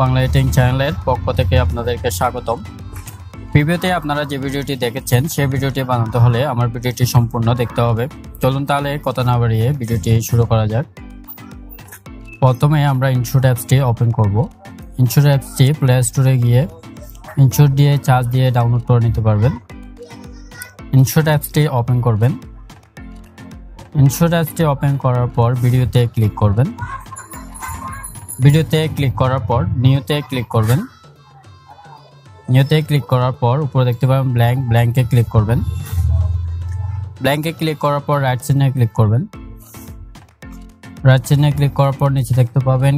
Bangla editing চ্যানেলের পক্ষ থেকে আপনাদেরকে স্বাগতম। ভিডিওতে আপনারা যে ভিডিওটি দেখেছেন সেই ভিডিওটি বানাতে হলে আমার ভিডিওটি সম্পূর্ণ দেখতে হবে। চলুন তাহলে কথা না বাড়িয়ে ভিডিওটি শুরু করা যাক। প্রথমে আমরা ইনশট অ্যাপসটি ওপেন করব। ইনশট অ্যাপসটি প্লে স্টোরে গিয়ে ইনশট দিয়ে চার্জ দিয়ে ডাউনলোড করে নিতে পারবেন। ইনশট অ্যাপসটি ওপেন করবেন। ইনশট অ্যাপসটি ওপেন করার পর ভিডিওতে ক্লিক করবেন। ভিডিওতে ক্লিক করার পর নিউতে ক্লিক করবেন। নিউতে ক্লিক করার পর উপরে দেখতে পাবেন ব্ল্যাঙ্কে ক্লিক করবেন। ব্ল্যাঙ্কে ক্লিক করার পর রাইট চিহ্নে ক্লিক করবেন। রাইট চিহ্নে ক্লিক করার পর নিচে দেখতে পাবেন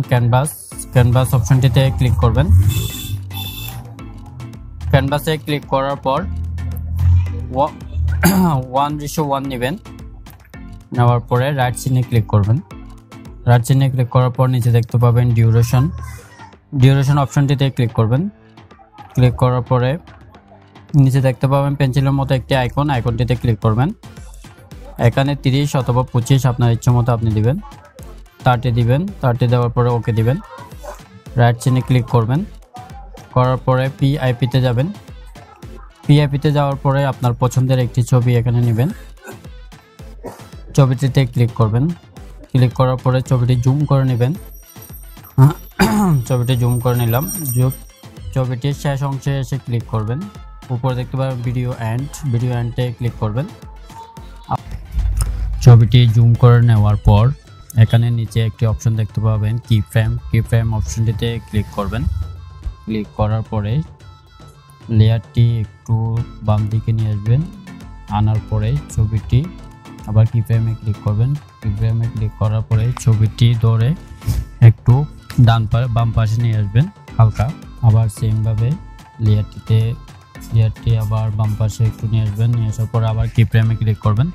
ক্যানভাস অপশনটিতে ক্লিক করবেন। ক্যানভাসে ক্লিক করার পর 1:1 নেবেন। নেওয়ার পরে রাইট চিহ্নে ক্লিক করবেন। রাইট চিহ্নে ক্লিক করার পর নিচে দেখতে পাবেন ডিউরেশন অপশনটিতে ক্লিক করবেন। ক্লিক করার পরে নিচে দেখতে পাবেন পেন্সিলের মতো একটি আইকনটিতে ক্লিক করবেন। এখানে 30 অথবা 25 আপনার ইচ্ছে মতো আপনি দিবেন। 30 দিবেন। 30 দেওয়ার পরে ওকে দিবেন। রাইট চিহ্নে ক্লিক করবেন। করার পরে পিআইপিতে যাবেন। পিআইপিতে যাওয়ার পরে আপনার পছন্দের একটি ছবি এখানে নেবেন। ছবিটিতে ক্লিক করবেন। ক্লিক করার পরে ছবিটি জুম করে নেবেন। ছবিটি জুম করে নিলাম। ছবিটির শেষ অংশে এসে ক্লিক করবেন। উপরে দেখতে পাবেন ভিডিও এন্ডে ক্লিক করবেন। ছবিটি জুম করে নেওয়ার পর এখানে নিচে একটি অপশন দেখতে পাবেন কি ফ্রেম অপশনটিতে ক্লিক করবেন। ক্লিক করার পরে লেয়ারটি একটু বাম দিকে নিয়ে আসবেন। আনার পরে ছবিটি আবার কি ফ্রেমে ক্লিক করবেন। কি ফ্রেমে ক্লিক করার পরে ছবিটি ধরে একটু বাম পাশে নিয়ে আসবেন হালকা। আবার সেম ভাবে লেয়ারটি আবার বাম পাশে একটু নিয়ে আসবেন। নিয়ে আসার পরে আবার কি ফ্রেমে ক্লিক করবেন।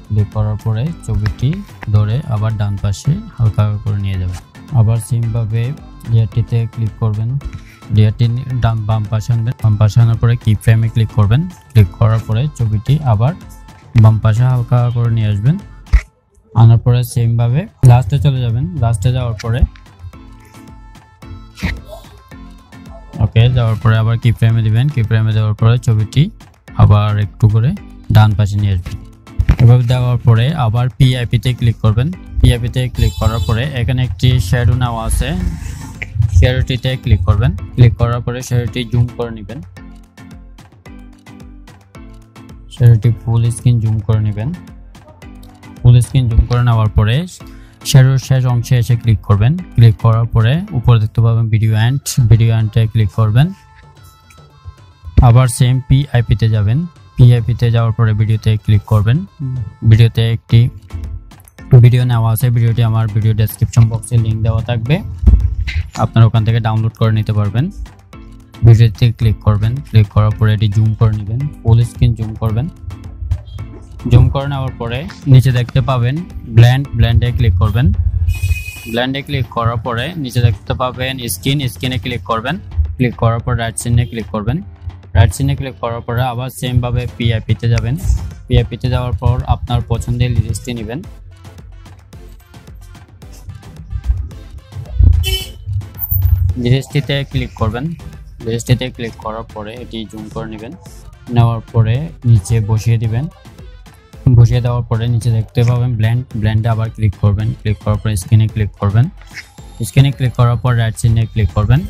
ক্লিক করার পরে ছবিটি ধরে আবার ডান পাশে হালকা করে নিয়ে যাবেন। আবার সেম ভাবে লেয়ারটিতে ক্লিক করবেন। লেয়ারটি বাম পাশে আনবেন। বাম পাশে আনার পরে কি ফ্রেমে ক্লিক করবেন। ক্লিক করার পরে ছবিটি আবার বাম পাশে হালকা করে নিয়ে আসবেন। আনার পরে সেম ভাবে লাস্টে চলে যাবেন। লাস্টে যাওয়ার পরে ওকে যাওয়ার পরে আবার কি ফ্রেমে দিবেন। কি ফ্রেমে দেওয়ার পরে ছবিটি আবার একটু করে ডান পাশে নিয়ে আসবেন। এভাবে দেওয়ার পরে আবার পিআইপিতে ক্লিক করবেন। পিআইপিতে ক্লিক করার পরে এখানে একটি শ্যাডো নেওয়া আছে। শ্যাডোটিতে ক্লিক করবেন। ক্লিক করার পরে শ্যাডোটি জুম করে নেবেন। শ্যাডোটি ফুল স্ক্রিন জুম করে নেবেন। ফুল স্ক্রিন জুম করে নেওয়ার পরে শ্যাডোর শেষ অংশে এসে ক্লিক করবেন। ক্লিক করার পরে উপরে দেখতে পাবেন ভিডিও এন্ডে ক্লিক করবেন। আবার সেম পিআইপিতে যাবেন। পিআইপিতে যাওয়ার পরে ভিডিওতে ক্লিক করবেন। ভিডিওতে একটি ভিডিও নেওয়া আছে। ভিডিওটি আমার ভিডিও ডেসক্রিপশন বক্সে লিংক দেওয়া থাকবে, আপনারা ওখান থেকে ডাউনলোড করে নিতে পারবেন। ভিডিওতে ক্লিক করবেন। ক্লিক করার পরে এটি জুম করে নেবেন। ফুল স্ক্রিন জুম করবেন। জুম করে নেওয়ার পরে নিচে দেখতে পাবেন ব্লেন্ডে ক্লিক করবেন। ব্লেন্ডে ক্লিক করার পরে নিচে দেখতে পাবেন স্ক্রিনে ক্লিক করবেন। ক্লিক করার পর রাইট চিহ্নে ক্লিক করবেন। রাইট চিহ্নে ক্লিক করার পরে আবার সেম ভাবে পিআইপিতে যাবেন। পিআইপিতে যাওয়ার পর আপনার পছন্দের লিরিক্সটি নেবেন। লিরিক্সটিতে ক্লিক করবেন। লিরিক্সটিতে ক্লিক করার পরে এটি জুম করে নেবেন। নেওয়ার পরে নিচে বসিয়ে দিবেন। বসিয়ে দেওয়ার পরে নিচে দেখতে পাবেন ব্লেন্ডে আবার ক্লিক করবেন। ক্লিক করার পরে স্ক্রিনে ক্লিক করবেন। স্ক্রিনে ক্লিক করার পর রাইট চিহ্নে ক্লিক করবেন।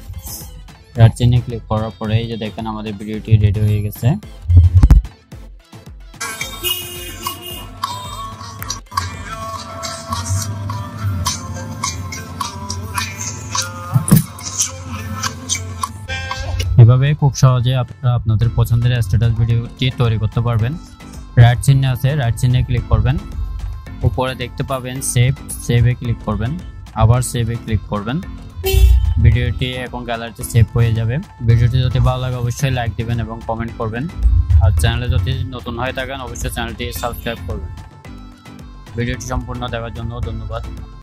রাইট চিহ্নে ক্লিক করার পরে এই যে দেখেন আমাদের ভিডিওটি রেডি হয়ে গেছে। এভাবে খুব সহজে আপনারা আপনাদের পছন্দের স্ট্যাটাস ভিডিওটি তৈরি করতে পারবেন। রাইট চিহ্ন আছে, রাইট চিহ্নে ক্লিক করবেন। উপরে দেখতে পাবেন সেভে ক্লিক করবেন, আবার সেভে ক্লিক করবেন। ভিডিওটি এখন গ্যালারিতে সেভ হয়ে যাবে। ভিডিওটি যদি ভালো লাগে অবশ্যই লাইক দিবেন এবং কমেন্ট করবেন, আর চ্যানেলে যদি নতুন হয়ে থাকেন অবশ্যই চ্যানেলটি সাবস্ক্রাইব করবেন। ভিডিওটি সম্পূর্ণ দেখার জন্য ধন্যবাদ।